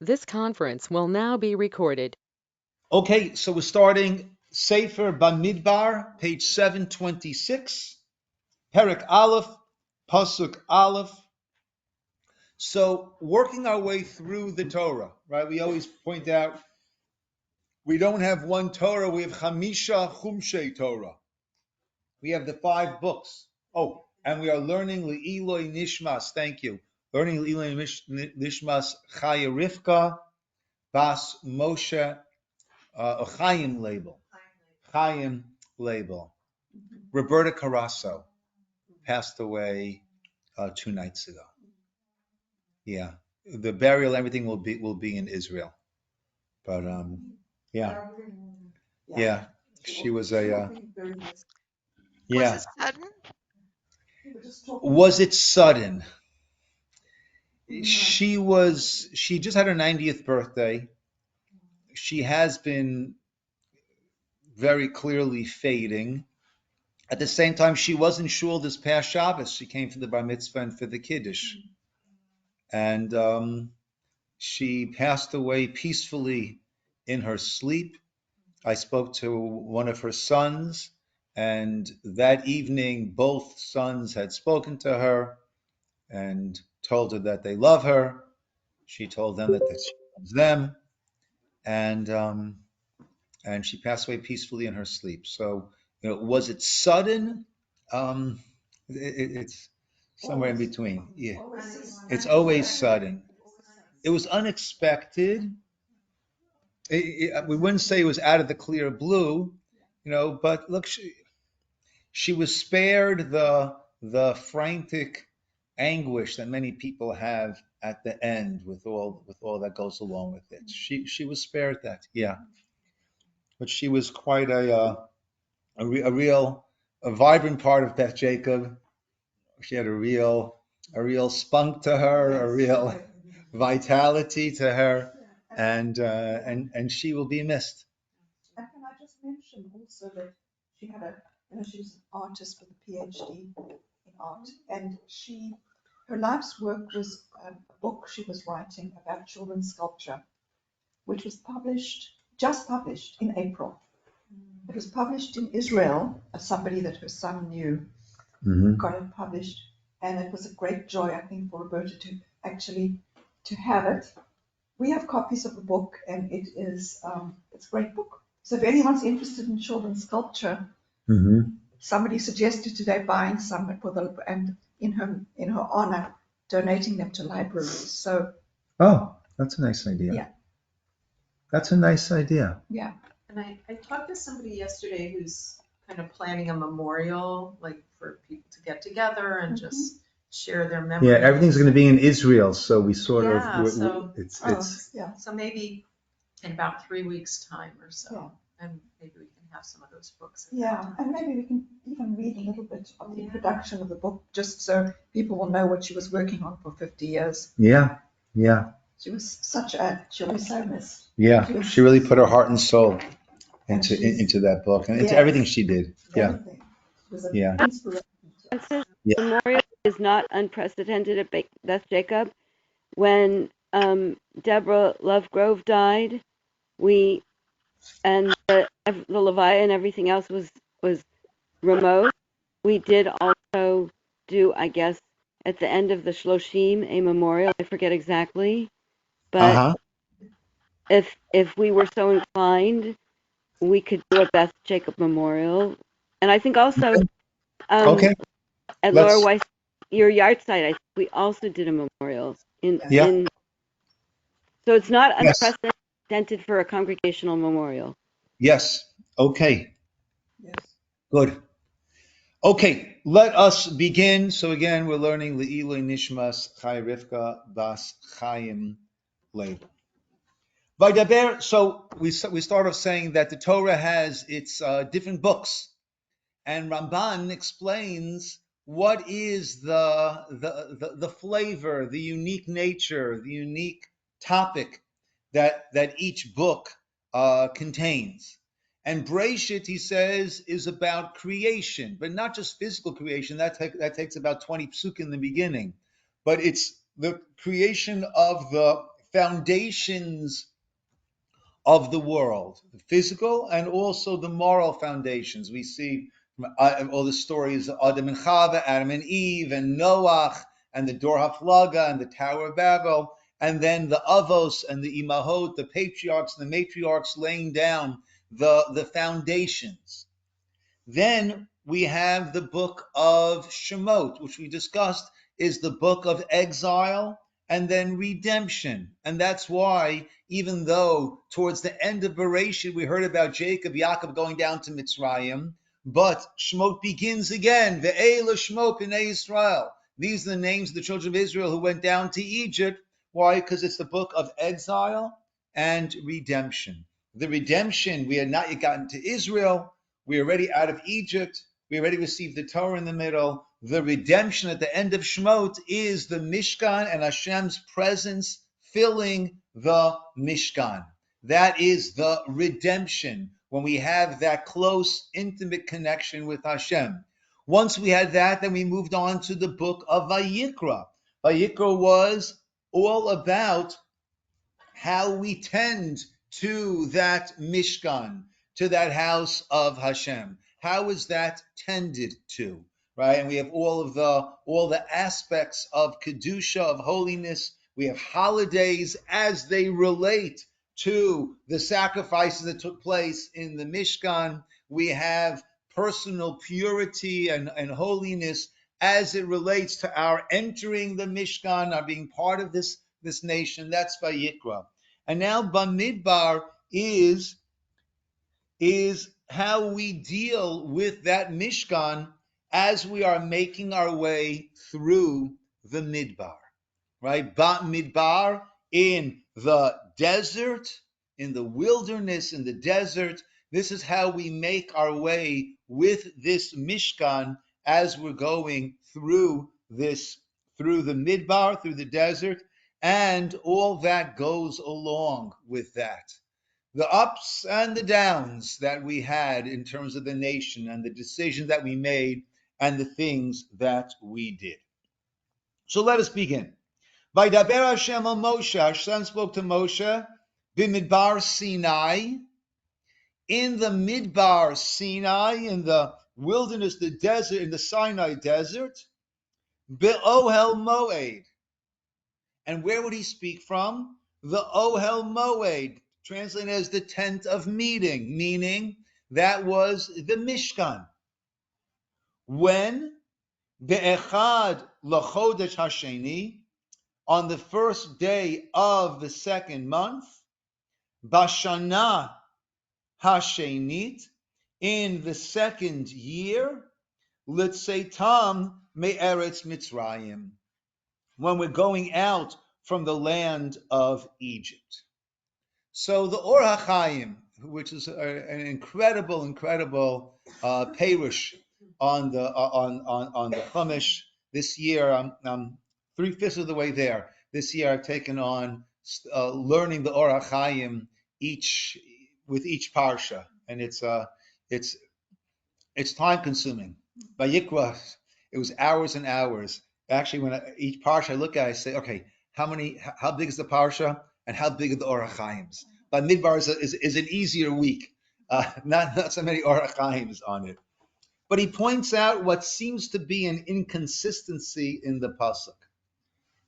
This conference will now be recorded. Okay, so we're starting Sefer Bamidbar, page 726, Perek Aleph, Pasuk Aleph. So working our way through the Torah, right? We always point out we don't have one Torah, we have Chamisha Chumshei Torah. We have the 5 books. Oh, and we are learning Le'iloi Nishmas, thank you. Learning Le'iloi Nishmas Chaya Rivka, Bas Moshe, Chaim label. Chaim label. Roberta Carasso passed away 2 nights ago. Yeah, the burial, everything will be in Israel. But yeah, she was a yeah. Was it sudden? Was it sudden? She just had her 90th birthday. She has been very clearly fading. At the same time, she was in shul this past Shabbos. She came for the bar mitzvah and for the kiddush. And she passed away peacefully in her sleep. I spoke to one of her sons, and that evening both sons had spoken to her and told her that they love her. She told them that she loves them, and she passed away peacefully in her sleep. So, was it sudden? It's somewhere in between. Yeah, it's always sudden. It was unexpected. We wouldn't say it was out of the clear blue, but look, she was spared the frantic anguish that many people have at the end with all that goes along with it. She was spared that, yeah. But she was quite a vibrant part of Beth Jacob. She had a real spunk to her, a real vitality to her, and she will be missed. And can I just mention also that she had she was an artist with a PhD in art, and her life's work was a book she was writing about children's sculpture, which was just published in April. It was published in Israel, somebody that her son knew got it published, and it was a great joy, I think, for Roberta to have it. We have copies of the book, and it's a great book. So if anyone's interested in children's sculpture, somebody suggested today buying some and in her honor, donating them to libraries. So that's a nice idea. Yeah. That's a nice idea. Yeah. And I talked to somebody yesterday who's kind of planning a memorial, like for people to get together and just share their memories. Yeah, everything's going to be in Israel, so we sort of So maybe in about 3 weeks' time or so, and maybe we can have some of those books. And maybe we can even read a little bit of the production of the book, just so people will know what she was working on for 50 years. Yeah. She was she'll be so missed. Yeah, she really put her heart and soul into that book and into everything she did. Everything. It was an inspiration. The memorial is not unprecedented at Beth Jacob. When Deborah Lovegrove died, and the Levaya and everything else was remote. We did also do, I guess, at the end of the Shloshim, a memorial. I forget exactly, but if we were so inclined, we could do a Beth Jacob memorial. And I think also at Laura Weiss, your yard site, I think we also did a memorial so it's not unprecedented for a congregational memorial. Yes. Okay. Yes. Good. Okay, let us begin. So again, we're learning Le'iloi Nishmas Chai Rivka Bas Chaim label. So we start off saying that the Torah has its different books, and Ramban explains what is the flavor, the unique nature, the unique topic that each book contains. And Breshit, he says, is about creation, but not just physical creation. That takes about 20 psuk in the beginning, but it's the creation of the foundations of the world, the physical and also the moral foundations. We see all the stories of Adam and Chava, Adam and Eve, and Noach, and the Dor HaFlaga, and the Tower of Babel, and then the Avos and the Imahot, the patriarchs and the matriarchs laying down the foundations. Then we have the book of Shemot, which we discussed is the book of exile and then redemption. And that's why, even though towards the end of Bereshit we heard about Jacob, Yaakov going down to Mitzrayim, but Shemot begins again. Ve'ela Shemot b'nei Yisrael. These are the names of the children of Israel who went down to Egypt. Why? Because it's the book of exile and redemption. The redemption, we had not yet gotten to Israel. We're already out of Egypt. We already received the Torah in the middle. The redemption at the end of Shemot is the Mishkan and Hashem's presence filling the Mishkan. That is the redemption, when we have that close, intimate connection with Hashem. Once we had that, then we moved on to the book of Vayikra. Vayikra was all about how we tend to that Mishkan, to that house of Hashem. How is that tended to, right? And we have all the aspects of kedusha, of holiness. We have holidays as they relate to the sacrifices that took place in the Mishkan. We have personal purity and holiness as it relates to our entering the Mishkan, our being part of this nation. That's Vayikra. And now Bamidbar is how we deal with that Mishkan as we are making our way through the Midbar, right? Bamidbar, in the desert, in the wilderness, in the desert. This is how we make our way with this Mishkan as we're going through the Midbar, through the desert, and all that goes along with that. The ups and the downs that we had in terms of the nation and the decisions that we made and the things that we did. So let us begin. Vaydaber Hashem al Moshe, Hashem spoke to Moshe, Bamidbar Sinai, in the Midbar Sinai, in the wilderness, the desert, in the Sinai desert, Be'ohel Moed. And where would he speak from? The Ohel Moed, translated as the tent of meeting, meaning that was the Mishkan. When Be'echad L'chodesh Hasheni, on the first day of the second month, Bashana Hashenit, in the second year, Litzeitam Me'eretz Mitzrayim, when we're going out from the land of Egypt. So the Or HaChaim, which is an incredible perush on the Chumash this year, I'm 3/5 of the way there. This year I've taken on learning the Or HaChaim with each parsha, and it's time consuming. Vayikra, it was hours and hours. Actually, when each parsha I look at, I say, okay, how big is the parsha, and how big are the Or HaChaims? Bamidbar is an easier week, not so many Or HaChaims on it. But he points out what seems to be an inconsistency in the pasuk,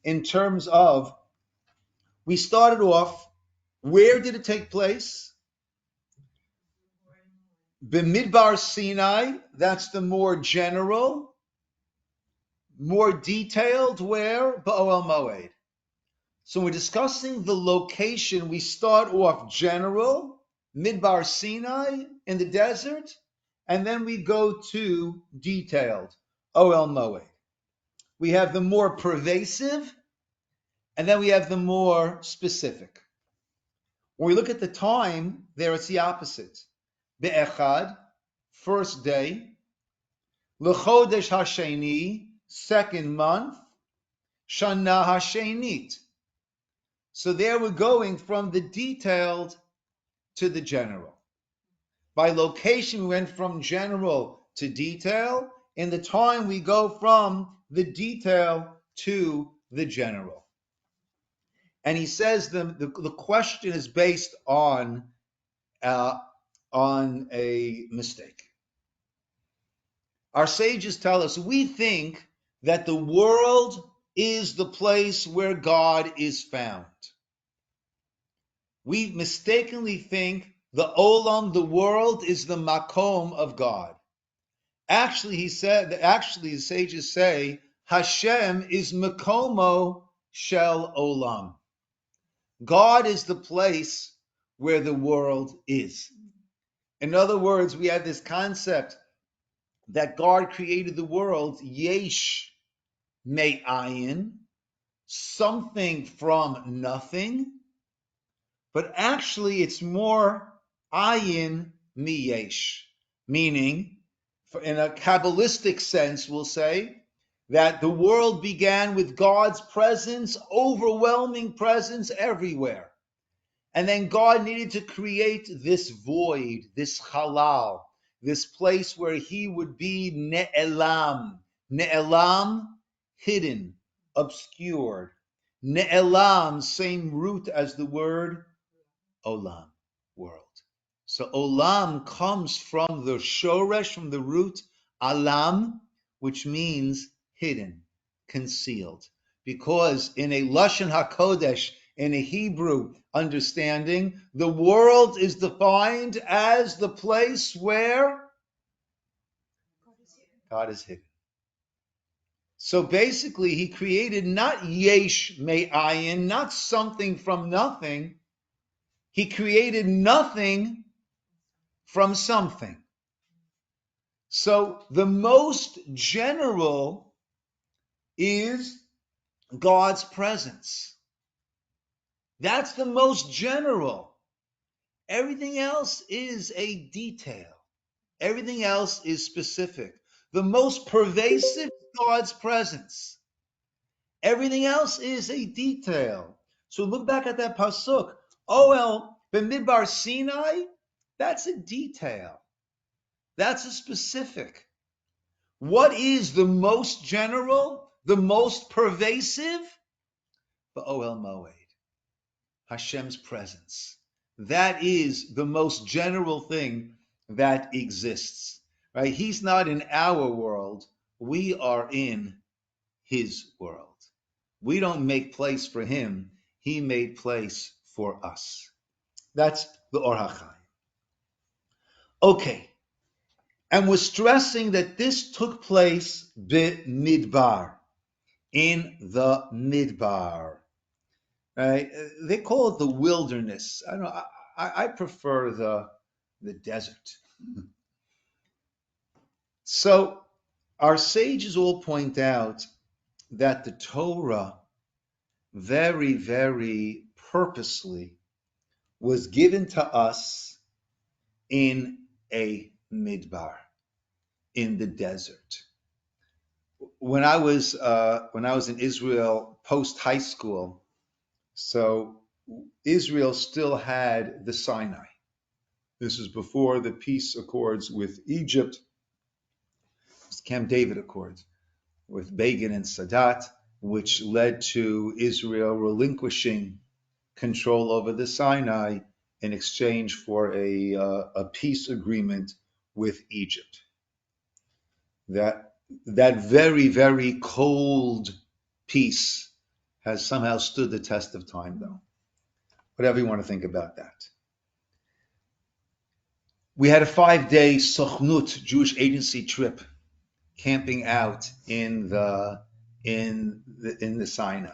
in terms of, we started off, where did it take place? Bamidbar Sinai, that's the more general, more detailed, where? Ba'oel Moed. So when we're discussing the location, we start off general, Midbar Sinai, in the desert, and then we go to detailed, Ohel Moed. We have the more pervasive, and then we have the more specific. When we look at the time, there it's the opposite. Be'echad, first day, L'chodesh Hasheni, second month, Shana Hashenit. So there we're going from the detailed to the general. By location, we went from general to detail. In the time, we go from the detail to the general. And he says the question is based on a mistake. Our sages tell us we think that the world is the place where God is found. We mistakenly think the olam, the world, is the makom of God. Actually, the sages say Hashem is makomo shel olam. God is the place where the world is. In other words, we have this concept that God created the world, yesh me'ayin, something from nothing, but actually it's more ayin miyesh, meaning, in a Kabbalistic sense, we'll say that the world began with God's presence, overwhelming presence everywhere. And then God needed to create this void, this halal, this place where he would be ne'elam. Ne'elam, hidden, obscured. Ne'elam, same root as the word olam, world. So olam comes from the shoresh, from the root alam, which means hidden, concealed. Because in a Lashon HaKodesh, in a Hebrew understanding, the world is defined as the place where God is hidden. So basically, he created not yesh me'ayin, not something from nothing. He created nothing from something. So the most general is God's presence. That's the most general. Everything else is a detail. Everything else is specific. The most pervasive is God's presence. Everything else is a detail. So look back at that pasuk. Bamidbar Sinai, that's a detail. That's a specific. What is the most general, the most pervasive? The Ohel Moed, Hashem's presence. That is the most general thing that exists. Right? He's not in our world. We are in his world. We don't make place for him. He made place for us. That's the Or HaChaim. Okay. And we're stressing that this took place Bamidbar, in the Midbar. Right? They call it the wilderness. I don't know. I prefer the desert. So our sages all point out that the Torah very, very purposely was given to us in a midbar, in the desert. When I was in Israel post high school, so Israel still had the Sinai. This is before the peace accords with Egypt, Camp David Accords with Begin and Sadat, which led to Israel relinquishing control over the Sinai in exchange for a peace agreement with Egypt. That very, very cold peace has somehow stood the test of time, though. Whatever you want to think about that. We had a 5-day Sochnut, Jewish agency trip, camping out in the Sinai.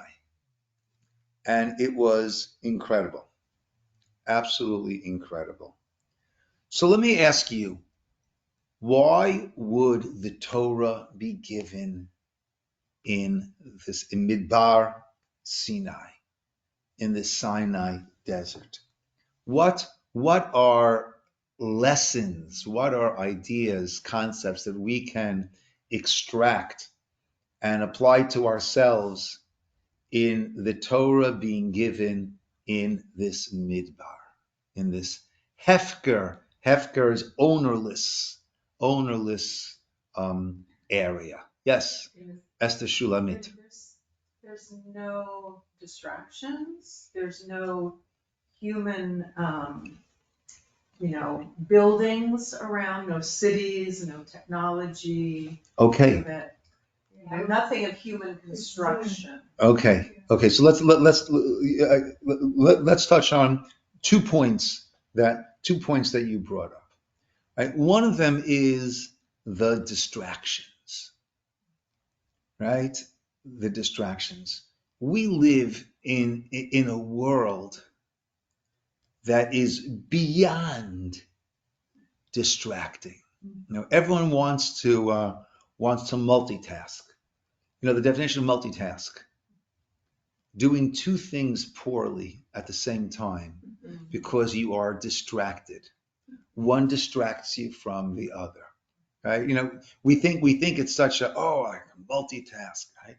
And it was incredible. Absolutely incredible. So let me ask you, why would the Torah be given in Midbar Sinai, in the Sinai desert? What are lessons, what are ideas, concepts that we can extract and apply to ourselves in the Torah being given in this Midbar, in this Hefker? Hefker is ownerless area. Yes, Esther Shulamit. There's no distractions. There's no human, buildings around, no cities, no technology. Okay. Nothing of human construction. Okay. So let's touch on 2 points that you brought up. Right. One of them is the distractions. Right. The distractions. We live in a world that is beyond distracting. Everyone wants to multitask. The definition of multitask: doing two things poorly at the same time because you are distracted. One distracts you from the other, right? We think it's such I can multitask, right?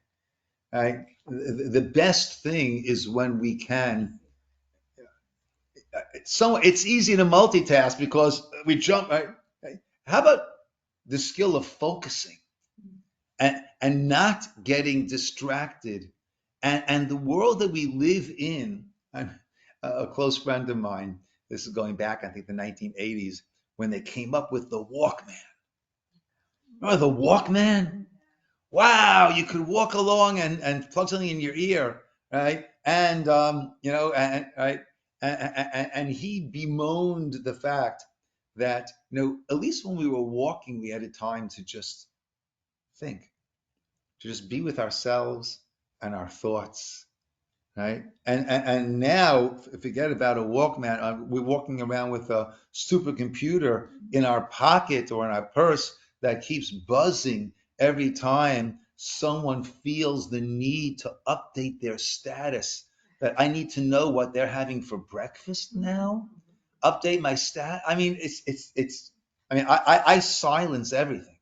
Right? The best thing is when we can. It's easy to multitask because we jump, right? How about the skill of focusing and not getting distracted? And the world that we live in, a close friend of mine, this is going back, I think, the 1980s, when they came up with the Walkman. Remember the Walkman? Wow, you could walk along and plug something in your ear, right? And and he bemoaned the fact that at least when we were walking, we had a time to just think, to just be with ourselves and our thoughts, right? And now forget about a Walkman. We're walking around with a supercomputer in our pocket or in our purse that keeps buzzing every time someone feels the need to update their status. That I need to know what they're having for breakfast now. Update my stat. I mean, it's. I mean, I silence everything.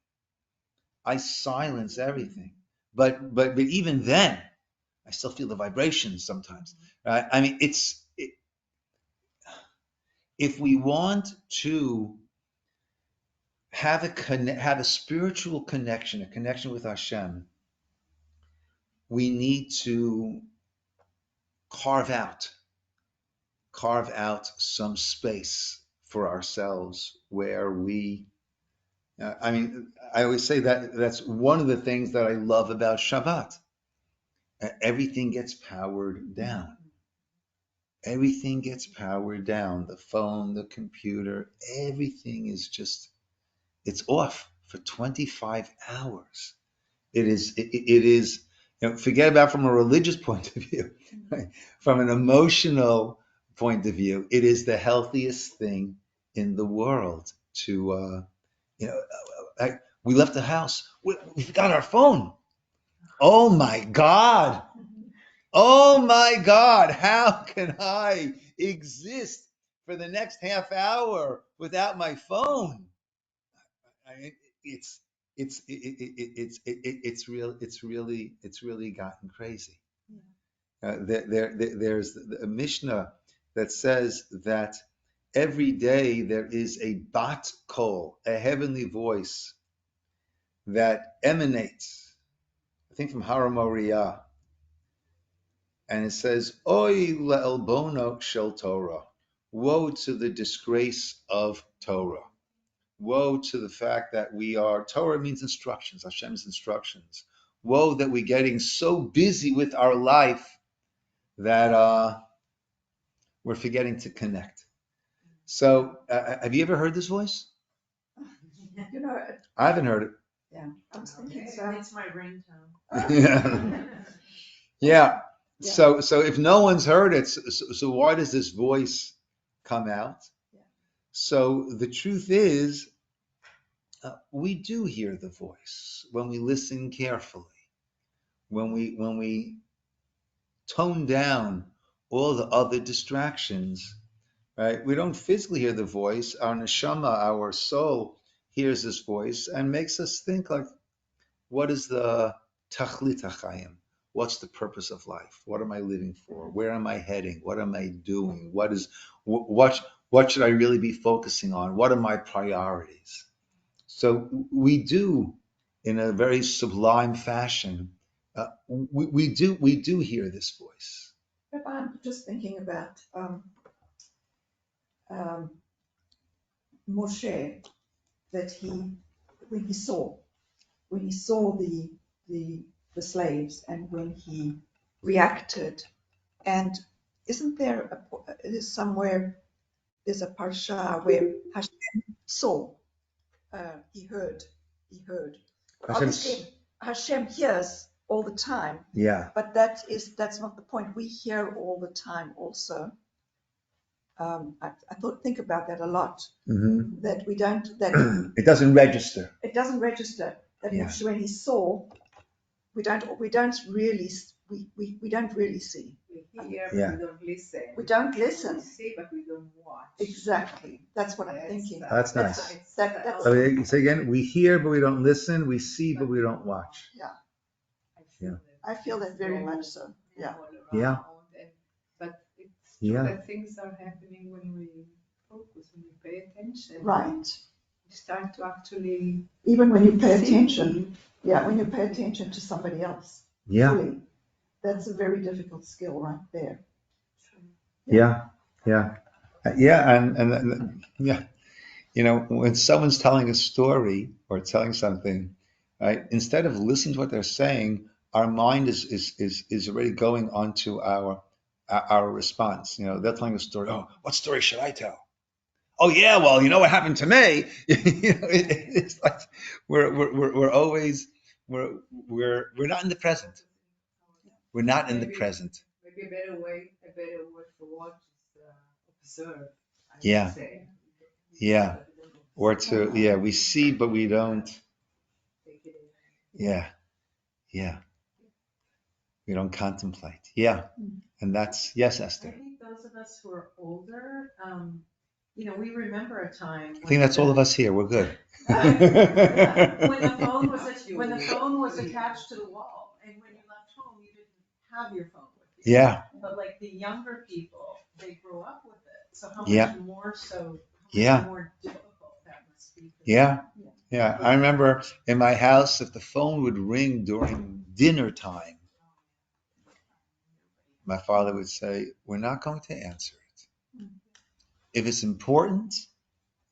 I silence everything. But even then, I still feel the vibrations sometimes. Right? I mean, if we want to have a spiritual connection, a connection with Hashem, we need to carve out some space for ourselves where we. I mean, I always say that that's one of the things that I love about Shabbat. Everything gets powered down. Everything gets powered down. The phone, the computer, everything is just, it's off for 25 hours. It is, forget about from a religious point of view, right? From an emotional point of view, it is the healthiest thing in the world to, we left the house. We forgot our phone. Oh my God. Oh my God, how can I exist for the next half hour without my phone? I mean, it's really gotten crazy. There's a Mishnah that says that every day there is a bat kol, a heavenly voice that emanates, I think from Har Moriah. And it says, Oy le'elbono shel Torah. Woe to the disgrace of Torah. Woe to the fact that Torah means instructions, Hashem's instructions. Woe that we're getting so busy with our life that we're forgetting to connect. So, have you ever heard this voice? I haven't heard it. Yeah, I was thinking so. It's my ringtone. Yeah. Yeah. So if no one's heard it, so why does this voice come out? Yeah. So the truth is, we do hear the voice when we listen carefully, when we tone down all the other distractions, right? We don't physically hear the voice. Our neshama, our soul, hears this voice and makes us think like, what is the tachlit hachayim? What's the purpose of life? What am I living for? Where am I heading? What am I doing? What should I really be focusing on? What are my priorities? So we do, in a very sublime fashion, we do hear this voice. Rabbi, I'm just thinking about um, Moshe, that when he saw the the slaves, and when he reacted, and isn't there somewhere there's a parsha where Hashem saw, he heard. Obviously, Hashem hears all the time, Yeah. but that's not the point. We hear all the time also. I think about that a lot. Mm-hmm. That we don't, that It doesn't register. it doesn't register that Yeah. when he saw, we don't really see. We hear, but Yeah. we don't listen. We don't listen. We see, but we don't watch. Exactly. That's what I'm thinking. That's nice. That's So you say again, we hear but we don't listen, we see but we don't watch. Yeah. Yeah. I feel that very much so. Yeah. Yeah. But it's true Yeah. that things are happening when we focus, when we pay attention. Right. We start to actually Even when you pay see. attention. Yeah, when you pay attention to somebody else. Yeah. Fully. That's a very difficult skill right there. Yeah. Yeah. Yeah. And yeah. You know, when someone's telling a story or telling something, right, instead of listening to what they're saying, our mind is already going on to our response. You know, they're telling a story. Oh, what story should I tell? Oh yeah, well, you know what happened to me. You know, it's like we're always we're not in the present. We're not in the present. Maybe a better word for watch is observe. I would Yeah. say. Yeah. Or we see but we don't. Take it in. Yeah. Yeah. We don't contemplate. Yeah. And that's, yes, I Esther. think those of us who are older, we remember a time. I think that's all of us here. We're good. When the phone was attached to the wall, and when you left home, you didn't have your phone with you. Yeah. But like the younger people, they grow up with it. So how Yeah. much more so? Yeah. More difficult that must be. Yeah. Yeah. I remember in my house, if the phone would ring during dinner time, my father would say, "We're not going to answer it. If it's important,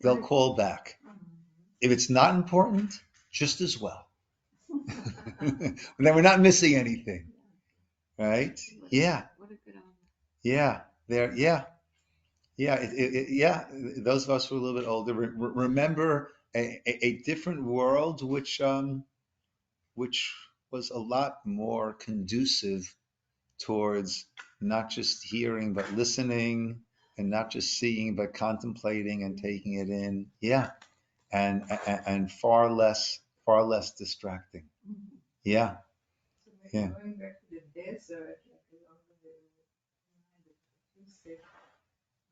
they'll call back. If it's not important, just as well." Then we're not missing anything, right? Yeah. What a good honor. Yeah. There. Yeah. Yeah. Yeah. Those of us who are a little bit older remember a different world, which was a lot more conducive towards not just hearing but listening, and not just seeing but contemplating and taking it in. Yeah. And far less distracting. Yeah. So Yeah. going back to the desert,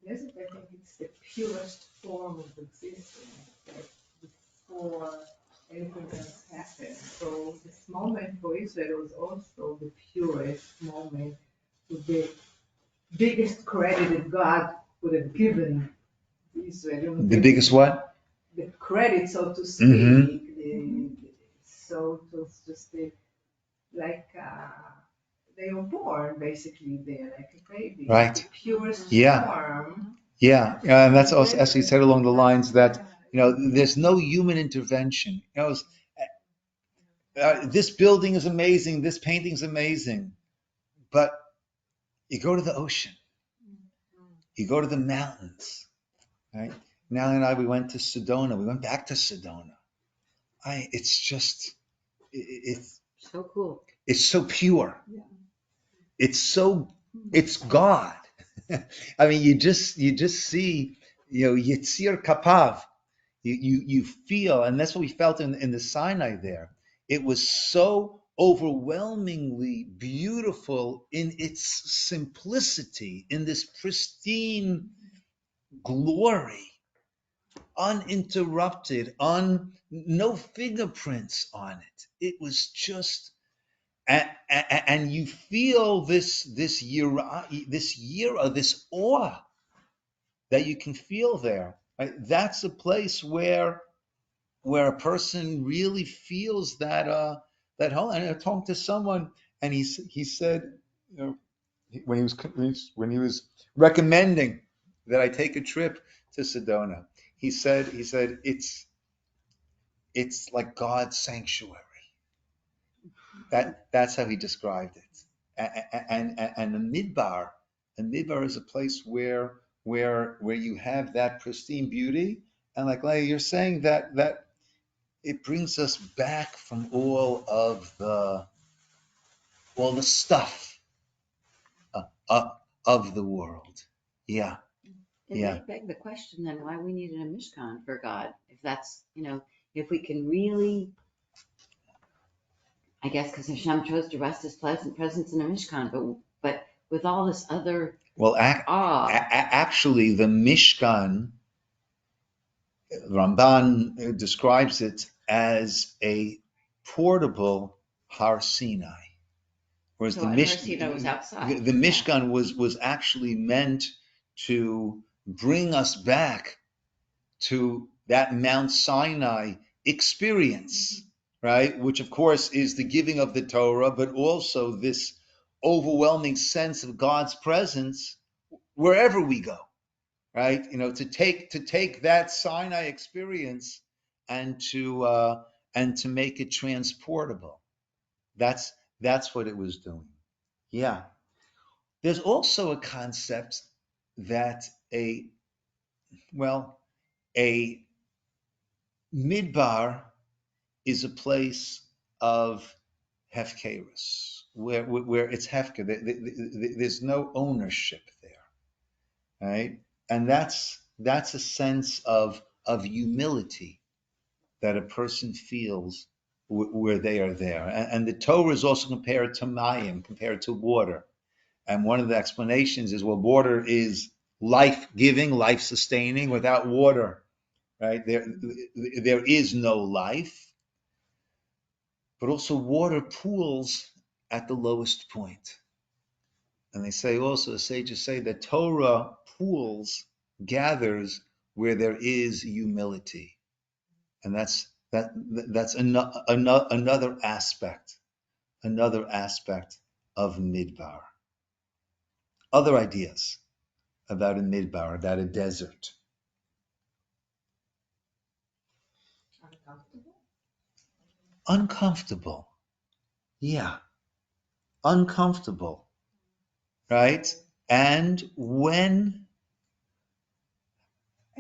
desert, I think it's the purest form of existence, like before anything else happened. So this moment for Israel was also the purest moment, with the biggest credit that God would have given Israel. The biggest what? The credit, so to speak. Mm-hmm. So it was just they were born basically there, like a baby. Right. The purest Yeah. form. Yeah. And that's also, as you said, along the lines that, there's no human intervention. This building is amazing, this painting is amazing, but you go to the ocean, you go to the mountains, right? Nally and I, we went to Sedona. We went back to Sedona. It's just, it's So cool. it's so pure. Yeah. It's God. I mean, you just see, Yitzir Kapav. You feel, and that's what we felt in the Sinai there. It was so overwhelmingly beautiful in its simplicity, in this pristine glory, uninterrupted, no fingerprints on it. It was just, and you feel this awe that you can feel there. Right? That's a place where a person really feels that home. And I talked to someone, and he said, when he was recommending that I take a trip to Sedona. He said it's like God's sanctuary. That's how he described it. And a midbar is a place where you have that pristine beauty, and like Leah, you're saying that it brings us back from all the stuff of the world. Yeah. It Yeah. may beg the question then why we needed a Mishkan for God. If that's, if we can really, I guess because Hashem chose to rest his pleasant presence in a Mishkan, but with all this other Well, awe. actually, the Mishkan, Ramban describes it as a portable Har Sinai. Whereas So the Har Sinai was outside. The Mishkan was actually meant to bring us back to that Mount Sinai experience, right? Which of course is the giving of the Torah, but also this overwhelming sense of God's presence wherever we go, right? To take that Sinai experience and to make it transportable. That's what it was doing. Yeah. There's also a concept that a midbar is a place of hefkerus, where it's hefker. There's no ownership there, right? And that's a sense of humility that a person feels where they are there. And the Torah is also compared to mayim, compared to water. And one of the explanations is, well, water is life-giving, life-sustaining. Without water, right, there is no life. But also water pools at the lowest point. And they say also, the sages say that Torah gathers where there is humility. And that's another aspect of midbar. Other ideas about a midbar, about a desert. Uncomfortable. Yeah. Uncomfortable. Right? And when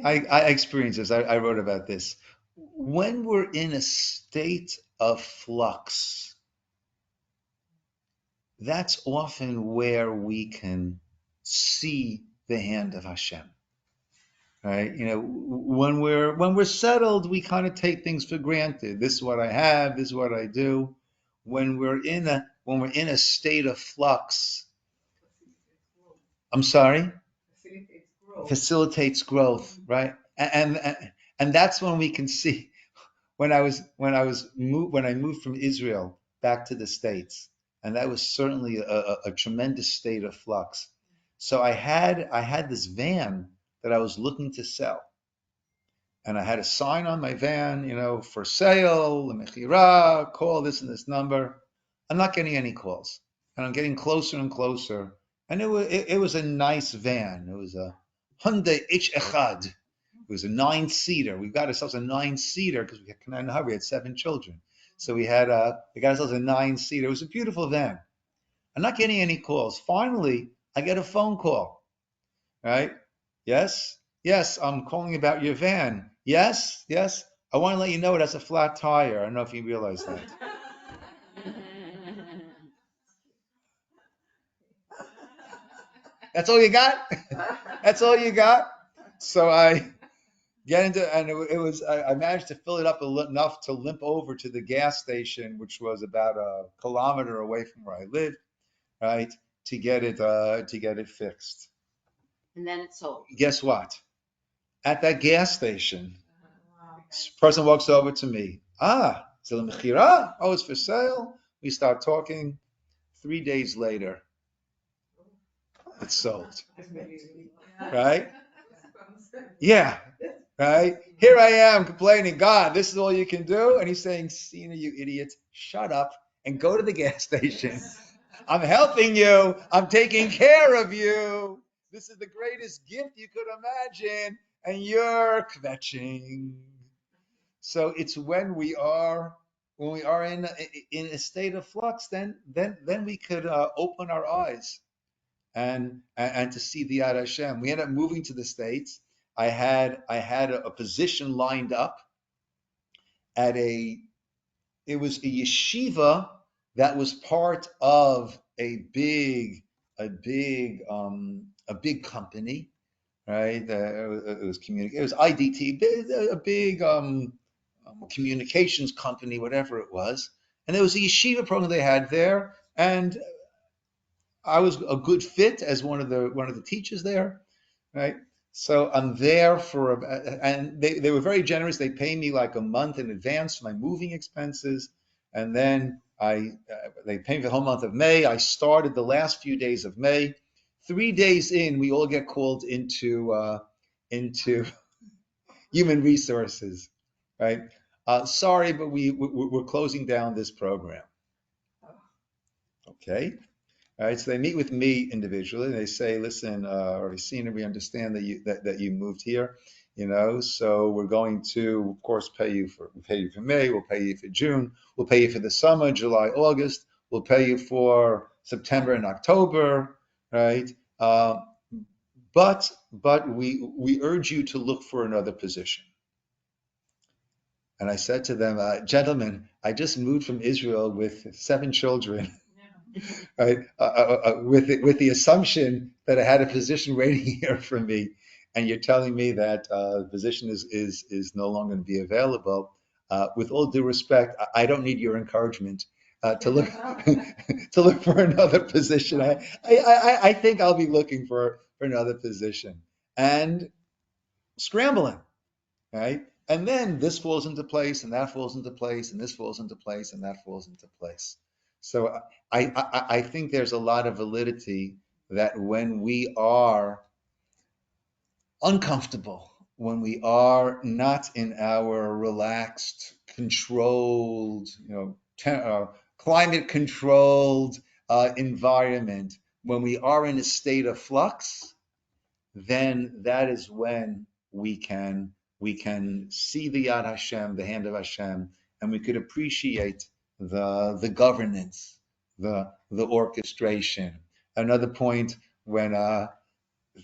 I experienced this, I wrote about this. When we're in a state of flux, that's often where we can see the hand of Hashem. Right? When we're settled, we kind of take things for granted. This is what I have, this is what I do. When we're in a state of flux, I'm sorry? Facilitates growth, right? And that's when we can see. When I moved from Israel back to the States, and that was certainly a tremendous state of flux. So I had this van that I was looking to sell, and I had a sign on my van, for sale, lemechira, call this and this number. I'm not getting any calls, and I'm getting closer and closer. And it was a nice van. It was a Hyundai H1. It was a 9-seater. We got ourselves a 9-seater because we had 7 children. So we got ourselves a 9-seater. It was a beautiful van. I'm not getting any calls. Finally, I get a phone call. Right? Yes, I'm calling about your van. Yes. I want to let you know it has a flat tire. I don't know if you realize that. That's all you got? That's all you got? So I get into, and I managed to fill it up enough to limp over to the gas station, which was about a kilometer away from where I lived, right, to get it fixed. And then it's sold. Guess what? At that gas station, this person walks over to me. It's a mechira? Oh, it's for sale. We start talking. 3 days later, it's sold. Right? Yeah. Right? Here I am complaining, God, this is all you can do? And he's saying, Ciner, you idiot, shut up and go to the gas station I'm helping you. I'm taking care of you. This is the greatest gift you could imagine. And you're kvetching. So it's when we are in a state of flux, then we could open our eyes and to see the Yad Hashem. We ended up moving to the States. I had a position lined up at it was a yeshiva that was part of a big company, right? It was it was IDT, a big communications company, whatever it was. And there was a yeshiva program they had there, and I was a good fit as one of the teachers there, right? So I'm there and they were very generous. They pay me like a month in advance for my moving expenses, and then they pay me for the whole month of May. I started the last few days of May. 3 days in, we all get called into human resources, right? Sorry, but we're closing down this program. Okay. All right, so they meet with me individually. And they say, "Listen, Rabbi Ciner, we understand that you moved here, so we're going to, of course, pay you for May. We'll pay you for June. We'll pay you for the summer, July, August. We'll pay you for September and October, right? But we urge you to look for another position." And I said to them, "Gentlemen, I just moved from Israel with 7 children." Right, with the assumption that I had a position waiting here for me, and you're telling me that the position is no longer going to be available. With all due respect, I don't need your encouragement to look to look for another position. I think I'll be looking for another position and scrambling, right? And then this falls into place, and that falls into place, and this falls into place, and that falls into place. So I think there's a lot of validity that when we are uncomfortable, when we are not in our relaxed, controlled, climate controlled environment, when we are in a state of flux, then that is when we can see the Yad Hashem, the hand of Hashem, and we could appreciate the governance, the orchestration. Another point when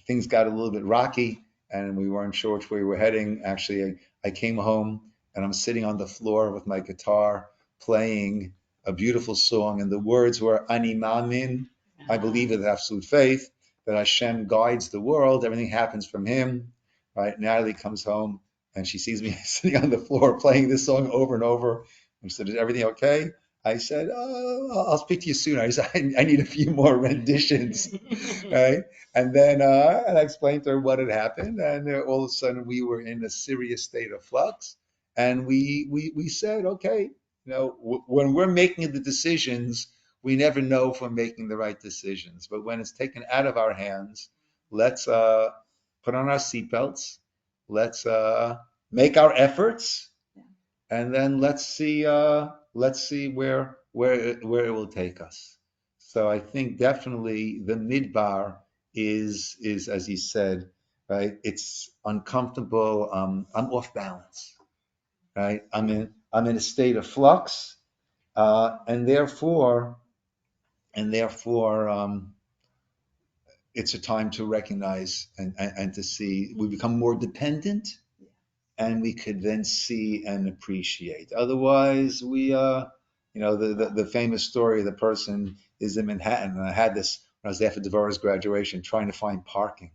things got a little bit rocky and we weren't sure which way we were heading. Actually, I came home and I'm sitting on the floor with my guitar playing a beautiful song, and the words were Ani Ma'amin, I believe with absolute faith that Hashem guides the world. Everything happens from Him. Right? Natalie comes home and she sees me sitting on the floor playing this song over and over. And she said, "Is everything okay?" I said, "Oh, I'll speak to you soon. I need a few more renditions." Right? And then and I explained to her what had happened, and all of a sudden we were in a serious state of flux. And we said, okay, when we're making the decisions, we never know if we're making the right decisions. But when it's taken out of our hands, let's put on our seatbelts, let's make our efforts, and then let's see where it will take us. So I think definitely the midbar is as he said, right? It's uncomfortable. I'm off balance, right? I'm in a state of flux, and therefore it's a time to recognize and to see we become more dependent, and we could then see and appreciate. Otherwise, the famous story of the person is in Manhattan, and I had this when I was there for Devorah's graduation, trying to find parking.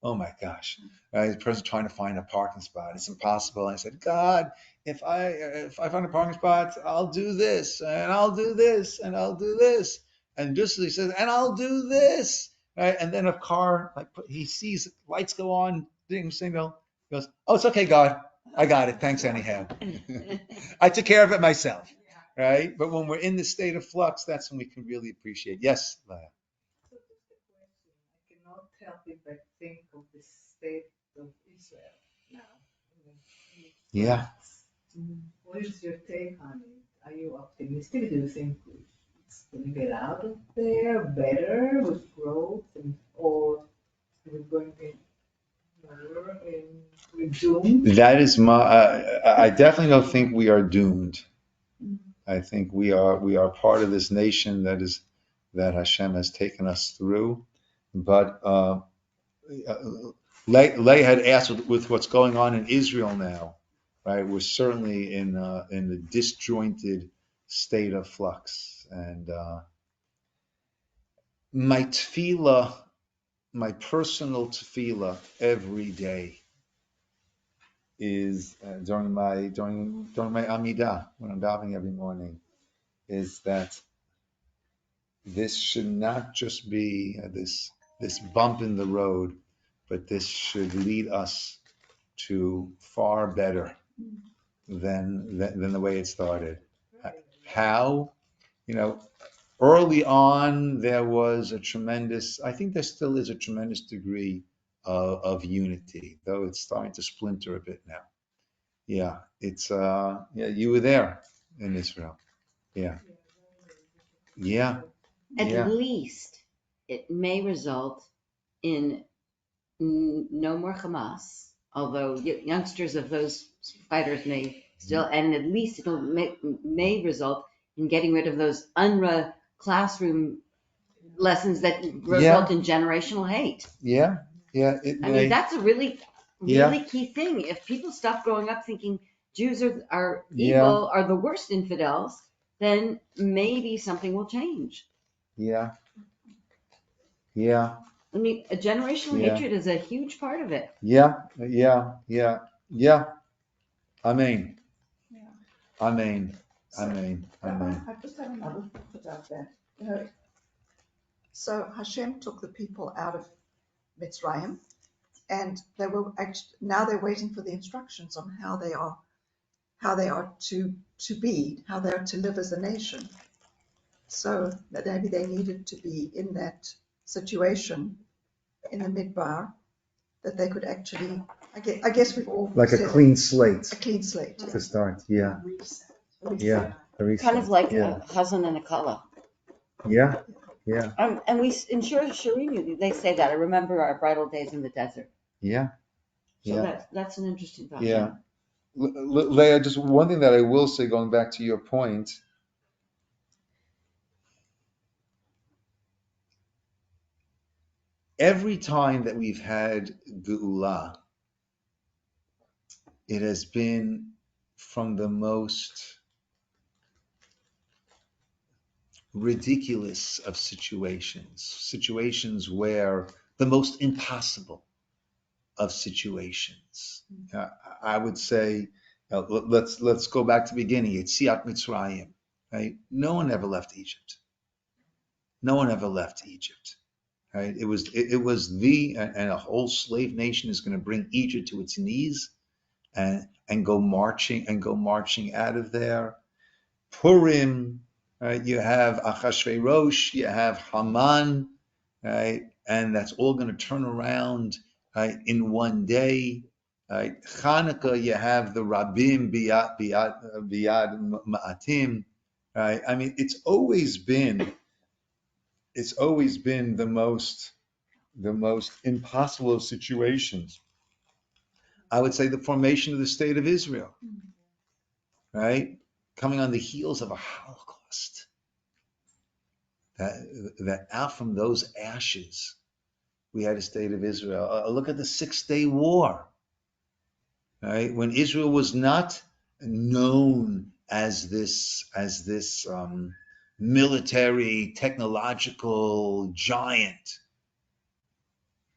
Oh my gosh, the person trying to find a parking spot. It's impossible. I said, God, if I find a parking spot, I'll do this, and I'll do this, and I'll do this. And just as he says, and I'll do this. Right? And then a car, he sees lights go on, ding signal. He goes, "Oh, it's okay, God. I got it. Thanks anyhow." I took care of it myself. Right? But when we're in the state of flux, that's when we can really appreciate. Yes, Leah. So just a question. I cannot help it but think of the state of Israel now. Yeah. What is your take on it? Are you optimistic? Do you think it's going to get out of there? better with growth, or is it going to be lower and we're doomed? That is I definitely don't think we are doomed. I think we are part of this nation that Hashem has taken us through. But Lay had asked with what's going on in Israel now, right? We're certainly in a disjointed state of flux. And my tefillah, my personal tefillah every day is during my Amidah, when I'm davening every morning, is that this should not just be this bump in the road, but this should lead us to far better than the way it started. How? Early on there was I think there still is a tremendous degree of unity, though it's starting to splinter a bit now. Yeah, it's you were there in Israel. Yeah. At least it may result in no more Hamas, although youngsters of those fighters may still, and at least it may result in getting rid of those UNRWA classroom lessons that result in generational hate. Yeah. That's a really key thing. If people stop growing up thinking Jews are evil, are the worst infidels, then maybe something will change. Yeah. A generational hatred is a huge part of it. Yeah. Amen. Amen. I just have another thought about that. So Hashem took the people out of Mitzrayim, and now they're waiting for the instructions on how they are to live as a nation. So that maybe they needed to be in that situation in the Midbar, that they could actually, I guess we've all like a clean slate to start. Yeah. reset. Kind of like a Chazan and a Kala. Yeah. And we in Shireen, they say that. I remember our bridal days in the desert. Yeah. So that's an interesting thought. Yeah. Leah, just one thing that I will say, going back to your point, every time that we've had Geula, it has been from the most ridiculous of situations where the most impossible of situations. I would say, let's go back to the beginning. It's Yetziat Mitzrayim, right? No one ever left Egypt. Right? It was and a whole slave nation is going to bring Egypt to its knees and go marching out of there. Purim, right? You have Achashverosh, you have Haman, right? And that's all going to turn around, right, in one day. Right? Hanukkah, you have the Rabbim Biyad Ma'atim, right? I mean, it's always been the most impossible of situations. I would say the formation of the state of Israel, right? Coming on the heels of a Holocaust. That out from those ashes, we had a state of Israel. Look at the 6-Day War, right? When Israel was not known as this military technological giant,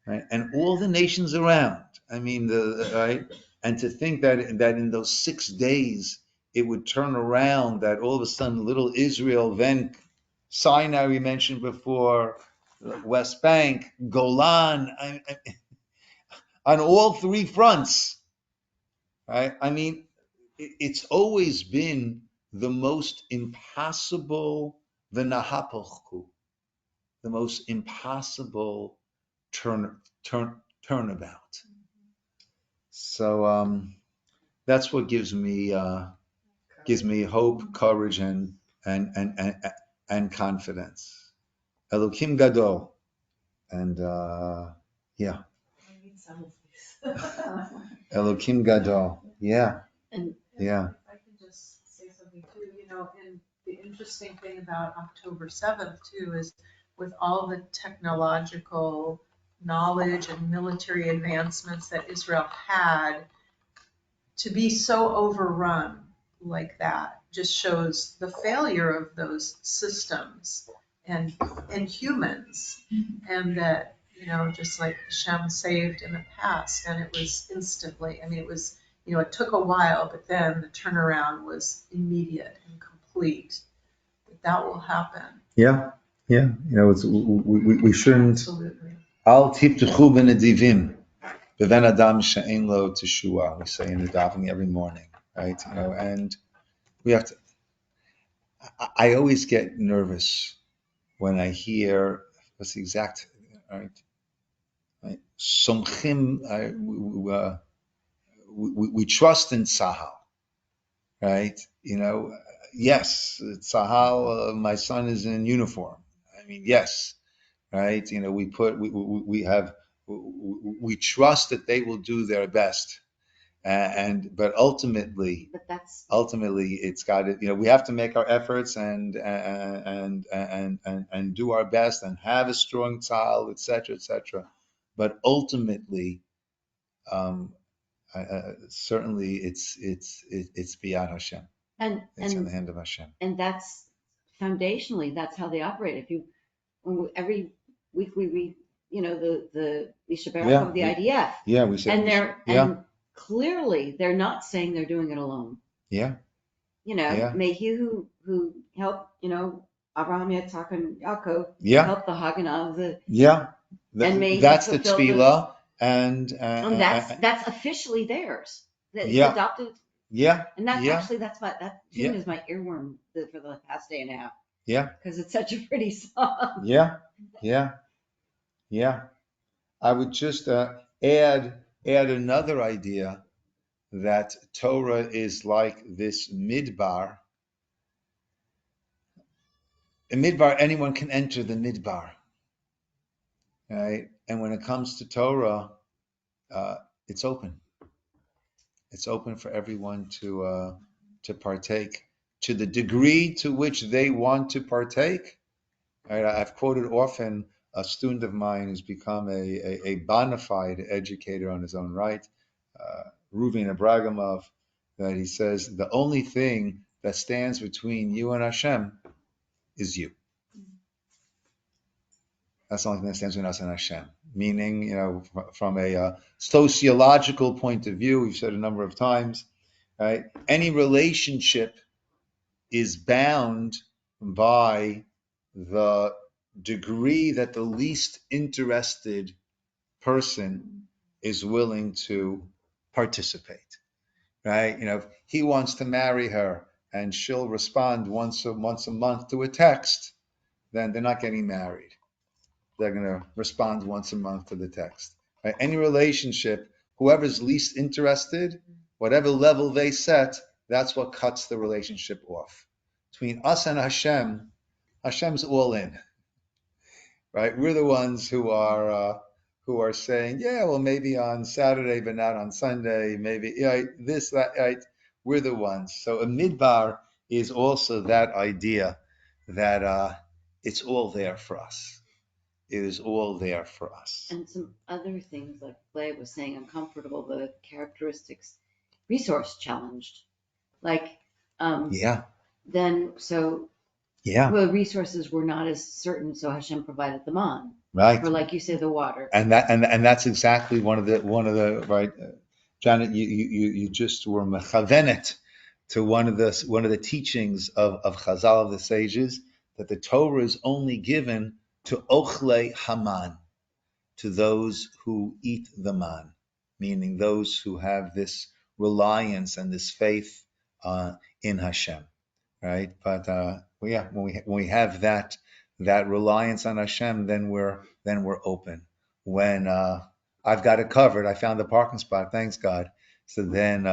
right? And all the nations around. I mean, right? And to think that in those 6 days it would turn around, that all of a sudden little Israel, then Ciner we mentioned before, West Bank, Golan, on all three fronts, right? I mean, it's always been the most impossible, the nahapochku, the most impossible turnabout. So that's what gives me hope, courage, and confidence. Elokim Gadol. And yeah, I need some of this. Elokim Gadol. Yeah, And yeah. If I can just say something too, and the interesting thing about October 7th too is with all the technological knowledge and military advancements that Israel had, to be so overrun like that just shows the failure of those systems and humans, and that just like Hashem saved in the past, and it was instantly. I mean, it was it took a while, but then the turnaround was immediate and complete. That will happen. Yeah, yeah. We shouldn't. Absolutely. Al tiptuchu b'nedivim, b'ven adam she'en lo teshua. We say in the davening every morning, right? And we have to. I always get nervous when I hear what's the exact right. Somchim, we trust in Tzahal, right? Yes, Tzahal. My son is in uniform. I mean, yes, right? We trust that they will do their best, but ultimately, but that's it's got to. We have to make our efforts and do our best and have a strong tzahal, etc., etc. But ultimately, certainly, it's beyond Hashem. and It's in the hand of Hashem. and that's foundationally that's how they operate. Every week we read, the Yisroel of the IDF. Yeah, we say. And clearly they're not saying they're doing it alone. Yeah. May he who helped, Abraham, Yitzhak, and Yaakov help the Haganah of the. Yeah. And may that's the tefillah, and that's officially theirs. It's adopted. Yeah. And that's what that tune is my earworm for the past day and a half. Yeah. Because it's such a pretty song. Yeah. I would just add another idea that Torah is like this midbar. In midbar, anyone can enter the midbar, right? And when it comes to Torah, it's open. It's open for everyone to partake to the degree to which they want to partake. Right? I've quoted often a student of mine who's become a bona fide educator on his own right, Reuven Abragamov, that he says the only thing that stands between you and Hashem is you. That's the only thing that stands between us and Hashem. Meaning, from a sociological point of view, we've said a number of times, right? Any relationship is bound by the degree that the least interested person is willing to participate, right? If he wants to marry her and she'll respond once a month to a text, then they're not getting married. They're going to respond once a month to the text. Right? Any relationship, whoever's least interested, whatever level they set, that's what cuts the relationship off. Between us and Hashem, Hashem's all in, right? We're the ones who are saying, yeah, well, maybe on Saturday, but not on Sunday. Maybe this, that. Right? We're the ones. So a midbar is also that idea that it's all there for us. It is all there for us. And some other things, like Clay was saying, uncomfortable, the characteristics, resource challenged. Like, then, so, well, resources were not as certain, so Hashem provided them on. Right. Or like you say, the water. And that's exactly one of the right, Janet, you just were mechavenet to one of the teachings of Chazal, of the sages, that the Torah is only given to ochle haman, to those who eat the man, meaning those who have this reliance and this faith in Hashem, right? But when we have that reliance on Hashem, then we're open. When I've got it covered, I found the parking spot, thanks God. So then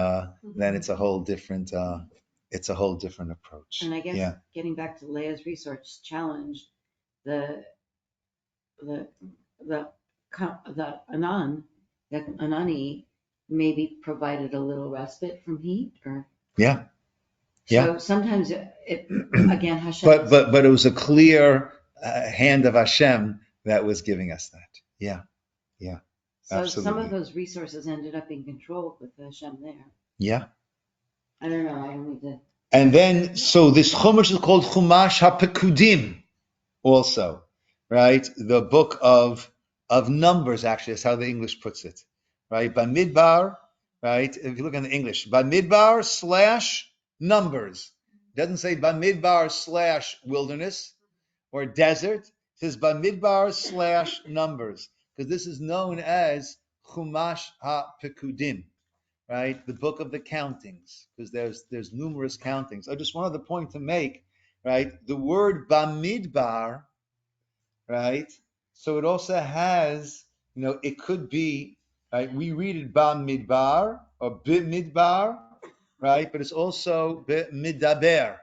it's a whole different approach. And I guess getting back to Leah's research challenge, the the Anani maybe provided a little respite from heat, or Yeah. so sometimes it again Hashem. But it was a clear hand of Hashem that was giving us that. Yeah. So Absolutely. some of those resources ended up being controlled with Hashem there. Yeah. I don't know. I don't need to. And then, so this Chumash is called Chumash HaPekudim also, right? The book of Numbers, actually, is how the English puts it, right? Bamidbar, right? If you look in the English, Bamidbar / Numbers. It doesn't say Bamidbar / wilderness or desert. It says Bamidbar / Numbers, because this is known as Chumash HaPekudim. Right, the book of the countings, because there's numerous countings. I just one other point to make, right? The word Bamidbar, right? So it also has, it could be, right? We read it Bamidbar or Bimidbar, right? But it's also Midaber,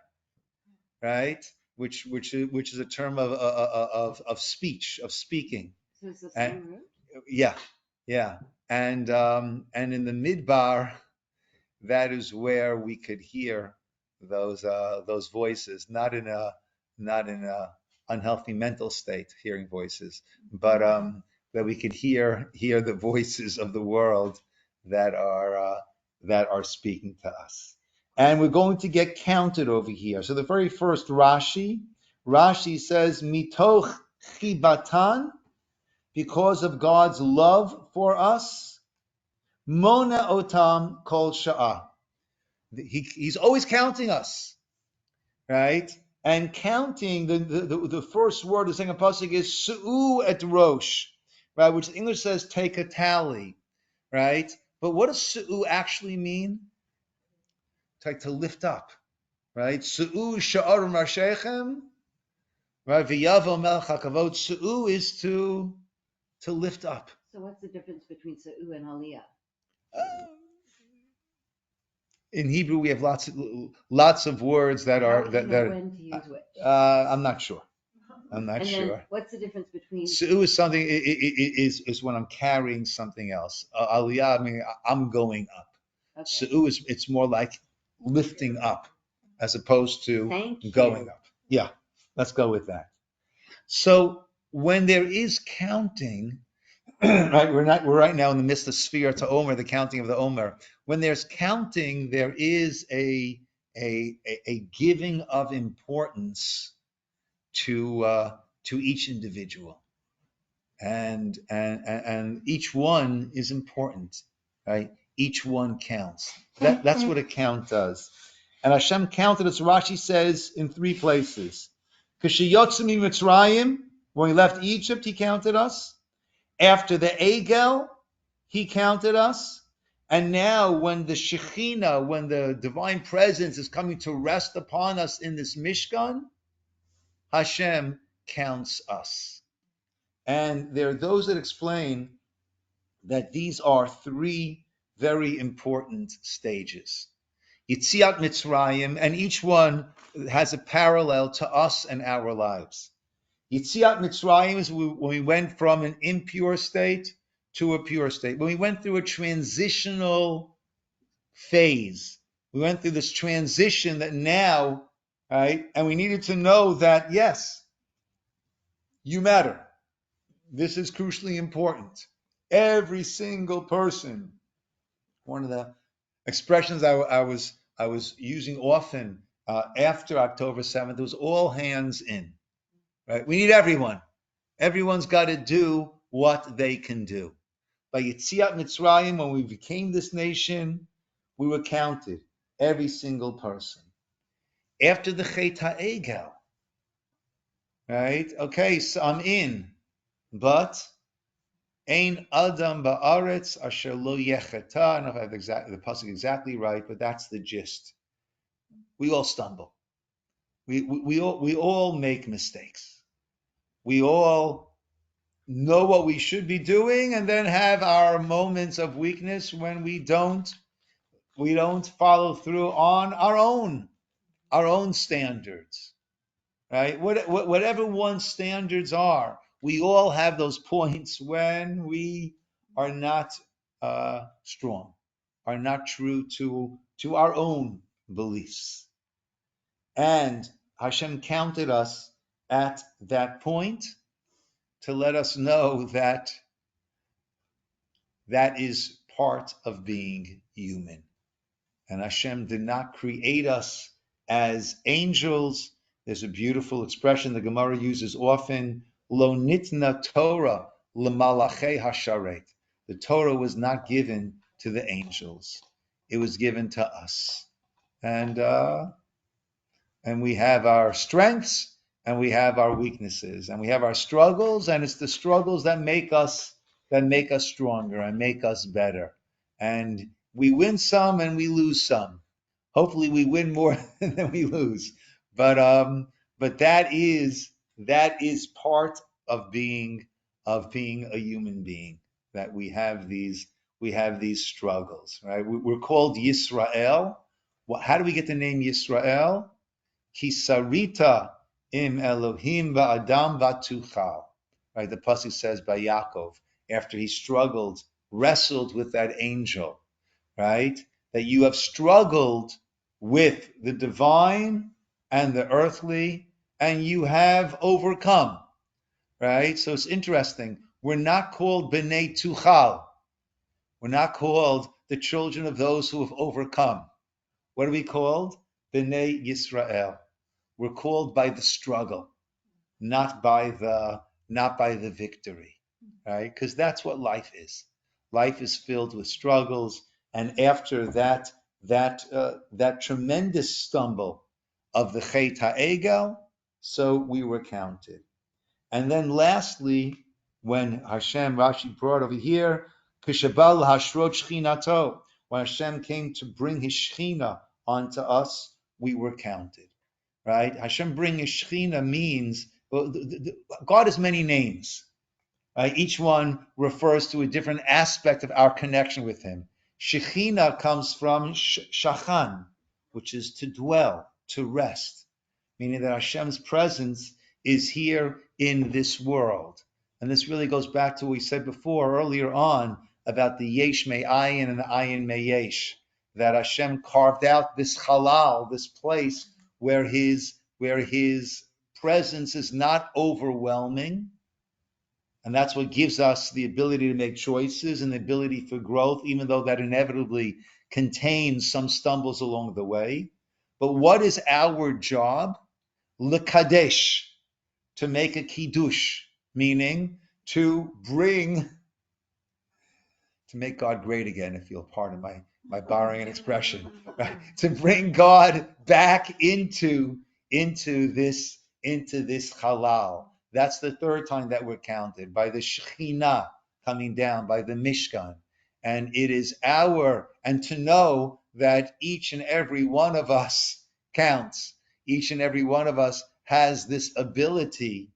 right? Which is a term of speech, of speaking. So it's the same root. Yeah, and in the Midbar, that is where we could hear those voices, not in a unhealthy mental state, hearing voices, but that we could hear the voices of the world that are speaking to us. And we're going to get counted over here. So the very first Rashi says, Mitoch chibatan, because of God's love for us, Mona otam kol sha'ah. He's always counting us, right? And counting, the first word of the second pasuk is su'u et rosh, right? Which the English says take a tally, right? But what does su'u actually mean? It's like to lift up, right? Su'u sha'ar marshechem, right? V'yavo melech hakavod. Su'u is to lift up. So what's the difference between Sa'u and Aliyah? In Hebrew, we have lots of words that are when to use which? I'm not sure. And then what's the difference between Su'u is something is when I'm carrying something else. Aliyah, I mean, I'm going up. Okay. Su'u it's more like lifting up as opposed to going up. Yeah, let's go with that. So when there is counting, right? We're right now in the midst of Sfira to Omer, the counting of the Omer. When there's counting, there is a giving of importance to each individual, and each one is important, right? Each one counts. That's what a count does. And Hashem counted us. Rashi says in 3 places. K'sheyotzim Mitzrayim, when we left Egypt, He counted us. After the Egel, He counted us. And now when the Shekhinah, when the divine presence is coming to rest upon us in this Mishkan, Hashem counts us. And there are those that explain that these are 3 very important stages. Yitziat Mitzrayim, and each one has a parallel to us and our lives. Yitziat Mitzrayim is when we went from an impure state to a pure state. When we went through a transitional phase, we went through this transition that now, right, and we needed to know that, yes, you matter. This is crucially important. Every single person. One of the expressions I was using often after October 7th was all hands in. Right? We need everyone. Everyone's got to do what they can do. By Yitziat Mitzrayim, when we became this nation, we were counted, every single person. After the Chet HaEgel, right? Okay, so I'm in, but Ein Adam Ba'aretz Asher Lo Yecheta. I don't know if I have the pasuk exactly right, but that's the gist. We all stumble. We all make mistakes. We all know what we should be doing, and then have our moments of weakness when we don't follow through on our own standards, right? Whatever one's standards are, We all have those points when we are not strong, are not true to our own beliefs. And Hashem counted us at that point to let us know that that is part of being human. And Hashem did not create us as angels. There's a beautiful expression the Gemara uses often, Lo nitna Torah l'malachei hasharet. The Torah was not given to the angels. It was given to us. And we have our strengths and we have our weaknesses and we have our struggles, and it's the struggles that make us stronger and make us better. And we win some and we lose some. Hopefully we win more than we lose. But that is part of being a human being, that we have these struggles, right? We're called Yisroel. How do we get the name Yisroel? Kisarita im Elohim va'adam va'tuchal. Right, the pasuk says by Yaakov, after he wrestled with that angel, right, that you have struggled with the divine and the earthly, and you have overcome. Right, so it's interesting. We're not called Bnei Tuchal. We're not called the children of those who have overcome. What are we called? Bnei Yisrael. We're called by the struggle, not by the victory, right? Because that's what life is. Life is filled with struggles, and after that tremendous stumble of the Chet HaEgel, so we were counted. And then lastly, when Hashem, Rashi brought over here, Kishabal Hashrot Shchinato, when Hashem came to bring his Shechina onto us, we were counted. Right? Hashem bringing Shechina means, God has many names. Right? Each one refers to a different aspect of our connection with him. Shechina comes from shachan, which is to dwell, to rest, meaning that Hashem's presence is here in this world. And this really goes back to what we said before, earlier on, about the yesh me ayin and the ayin me yesh, that Hashem carved out this halal, this place where his presence is not overwhelming. And that's what gives us the ability to make choices and the ability for growth, even though that inevitably contains some stumbles along the way. But what is our job? L'kadesh, to make a kiddush, meaning to make God great again, if you'll pardon my borrowing an expression, right? To bring God back into this halal. That's the third time that we're counted, by the Shekhinah coming down, by the Mishkan. And it is and to know that each and every one of us counts. Each and every one of us has this ability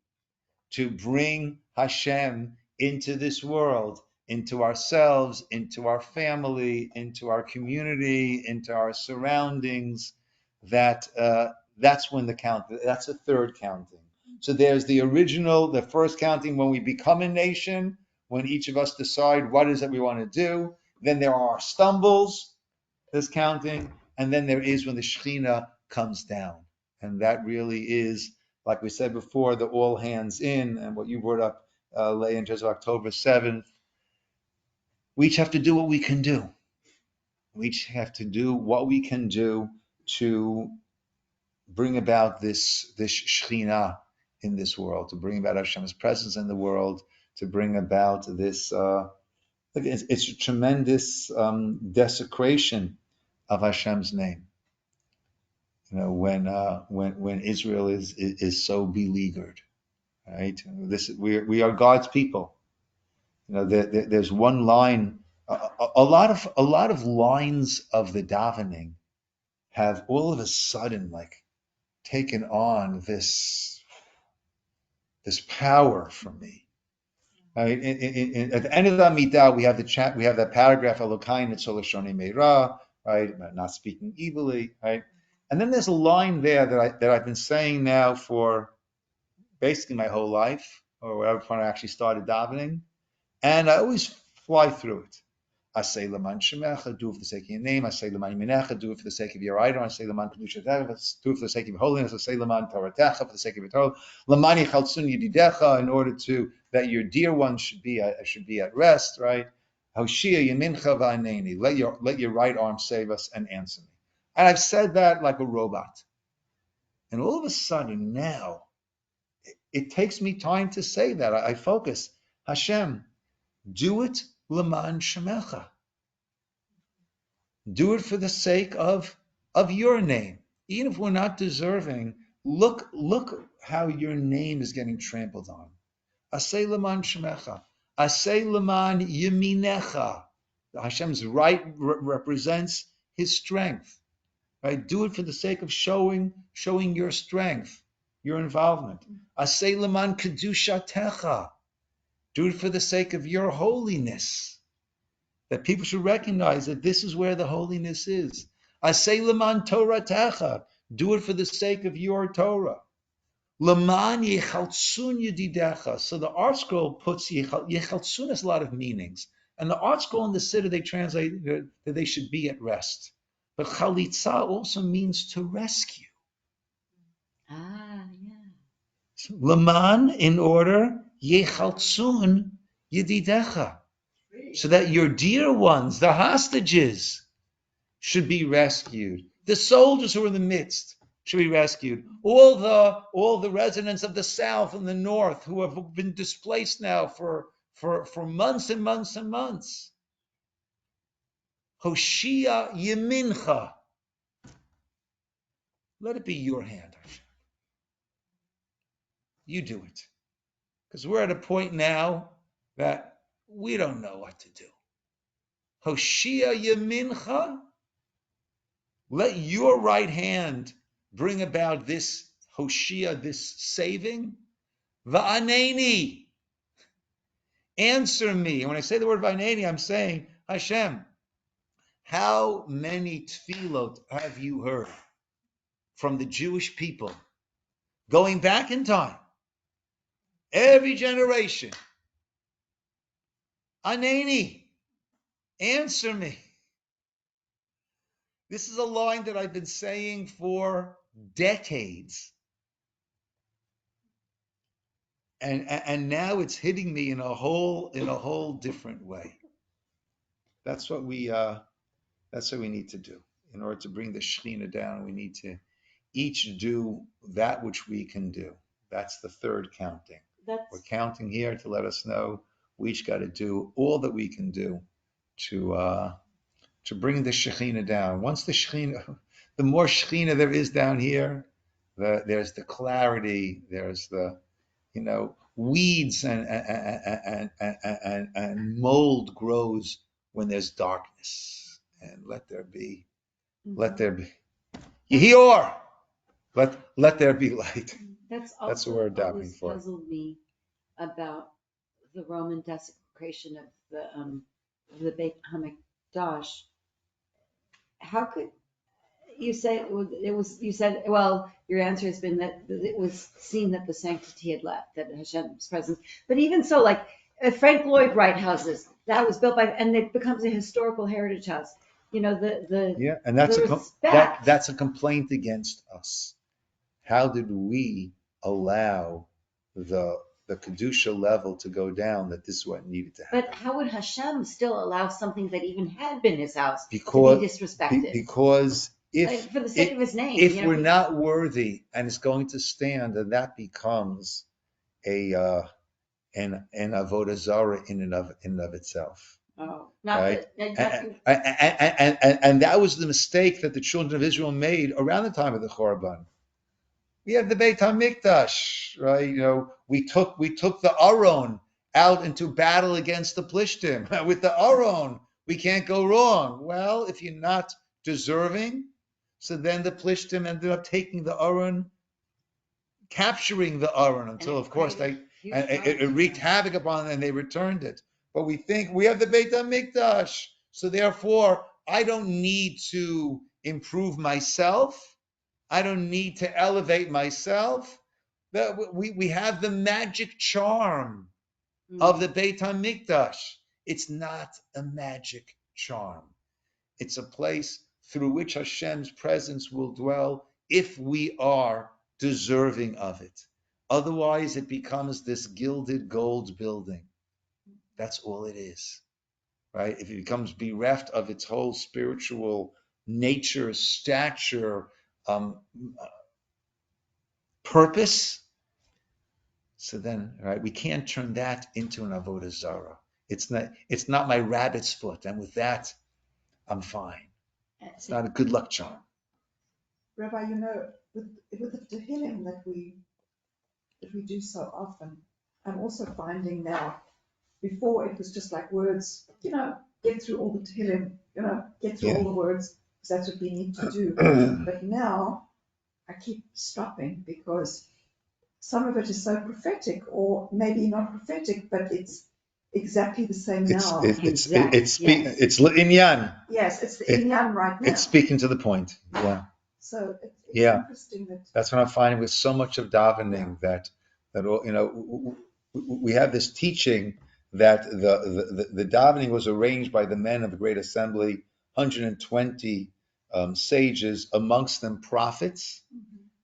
to bring Hashem into this world, into ourselves, into our family, into our community, into our surroundings. That's when that's the third counting. So there's the first counting when we become a nation, when each of us decide what it is that we want to do. Then there are stumbles, this counting, and then there is when the Shekhinah comes down. And that really is, like we said before, the all hands in, and what you brought up, Leah, in terms of October 7th. We each have to do what we can do. We each have to do what we can do to bring about this Shekhinah in this world, to bring about Hashem's presence in the world, to bring about this. It's a tremendous desecration of Hashem's name. You know, when Israel is so beleaguered, right? We are God's people. You know, there's one line. A lot of lines of the davening have all of a sudden like taken on this power from me. Right? At the end of the Amidah, we have that paragraph, Elokai Nitzol Shoni Meira, right? Not speaking evilly, right? And then there's a line there that I've been saying now for basically my whole life, or whatever point I actually started davening, and I always fly through it. I say Laman Shemecha, do it for the sake of your name. I say Laman Minecha, do it for the sake of your idol. I say Laman Kedushatecha, do it for the sake of your holiness. I say Laman Toratecha, for the sake of your Torah. Laman Yichaltzun Yedidecha, in order to that your dear ones should be at rest, right? Hoshia Yemincha V'aneni, let your right arm save us and answer me. And I've said that like a robot. And all of a sudden now, it takes me time to say that. I focus. Hashem, do it Laman Shemecha. Do it for the sake of your name. Even if we're not deserving, look how your name is getting trampled on. Asay Laman Shemecha. Asay Laman Yeminecha. Hashem's right represents his strength. Right? Do it for the sake of showing your strength, your involvement. Asay Laman Kedushatecha. Do it for the sake of your holiness. That people should recognize that this is where the holiness is. Asay Laman Toratecha. Do it for the sake of your Torah. Laman Yichaltzun Yedidecha. So the art scroll puts Yichaltzun has a lot of meanings. And the art scroll and the Siddur, they translate that they should be at rest. But Chalitza also means to rescue. Ah, yeah. So, Laman, in order, Yichaltzun Yedidecha. So that your dear ones, the hostages, should be rescued. The soldiers who are in the midst should be rescued. All the residents of the south and the north who have been displaced now for months and months and months. Hoshia Yemincha. Let it be your hand, Hashem. You do it. Because we're at a point now that we don't know what to do. Hoshia Yemincha. Let your right hand bring about this Hoshia, this saving. Va'aneni. Answer me. And when I say the word Va'aneni, I'm saying, Hashem, how many tefillot have you heard from the Jewish people going back in time? Every generation. Aneni. Answer me. This is a line that I've been saying for decades. And now it's hitting me in a whole different way. That's what we need to do. In order to bring the Shekhinah down, we need to each do that which we can do. That's the third counting. We're counting here to let us know we each got to do all that we can do to bring the Shekhinah down. Once the Shekhinah, the more Shekhinah there is down here, there's the clarity, there's the, weeds and mold grows when there's darkness. And let there be, Yehior, let there be light. That's what we're davening for. Puzzled me about the Roman desecration of the Beit HaMikdash. How could you say it was? You said, well, your answer has been that it was seen that the sanctity had left, that Hashem's presence. But even so, like Frank Lloyd Wright houses, that was built by, and it becomes a historical heritage house. And that's a complaint against us. How did we allow the Kedusha level to go down, that this is what needed to happen? But how would Hashem still allow something that even had been his house to be disrespected? Because for the sake of his name. If we're not worthy and it's going to stand, then that becomes an avodah zarah in and of itself. Oh, right? And that was the mistake that the children of Israel made around the time of the Chorban. We have the Beit HaMikdash, right? We took the Aron out into battle against the Plishtim. With the Aron, we can't go wrong. Well, if you're not deserving, so then the Plishtim ended up taking the Aron, capturing the Aron until, of course, it wreaked havoc upon them and they returned it. But we think we have the Beit HaMikdash, so therefore I don't need to improve myself. I don't need to elevate myself. We have the magic charm of the Beit HaMikdash. It's not a magic charm. It's a place through which Hashem's presence will dwell if we are deserving of it. Otherwise, it becomes this gilded gold building. That's all it is, right? If it becomes bereft of its whole spiritual nature, stature, purpose, so then, right, we can't turn that into an avodah zarah. It's not my rabbit's foot, and with that, I'm fine. It's not a good luck charm. Rabbi, with the Tehillim that we do so often, I'm also finding now, before it was just like words, get through all the Tehillim, get through all the words, because that's what we need to do. But now I keep stopping because some of it is so prophetic, or maybe not prophetic, but it's exactly the same now. It's inyan. Yes, it's the inyan right now. It's speaking to the point. Yeah. So it's interesting that that's what I'm finding with so much of davening that we have this teaching that the davening was arranged by the men of the Great Assembly, 120 sages, amongst them prophets,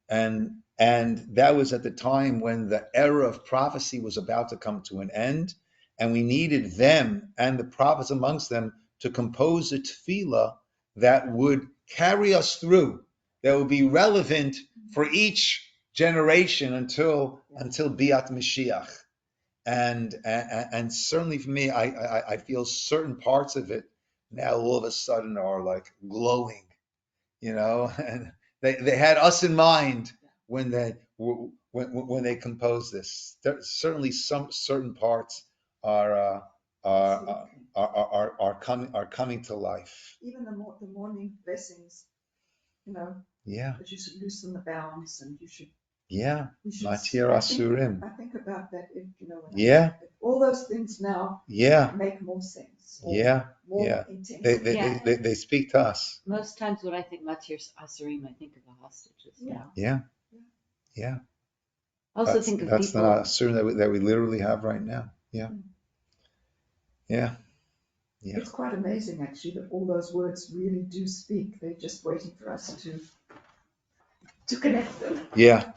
and that was at the time when the era of prophecy was about to come to an end, and we needed them and the prophets amongst them to compose a tefillah that would carry us through, that would be relevant for each generation until Biat Mashiach. And certainly for me, I feel certain parts of it now all of a sudden are like glowing, and they had us in mind when they composed this. Certainly some certain parts are coming to life. Even the morning blessings, that you should loosen the bounds and you should. Matir Asurim. I think about that. All those things now. Make more sense. More intense. They speak to us. Most times when I think Matir Asurim, I think of the hostages now. Yeah. I also think of that's people. That's the Asurim that we literally have right now. Yeah. It's quite amazing, actually, that all those words really do speak. They're just waiting for us to connect them. Yeah.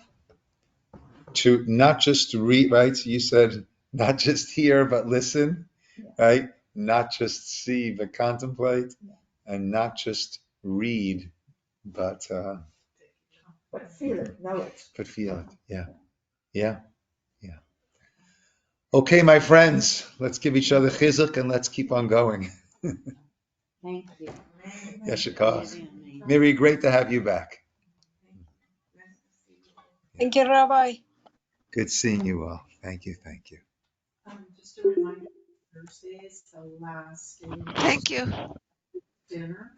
To not just read, right? You said not just hear, but listen, right? Not just see, but contemplate, and not just read, but feel it, know it. But feel it. Yeah. Okay, my friends, let's give each other chizuk and let's keep on going. Thank you. Yeshikos. Miri, great to have you back. Thank you, Rabbi. Good seeing you all. Thank you. Just a reminder, Thursday is the last day. Thank you. Dinner.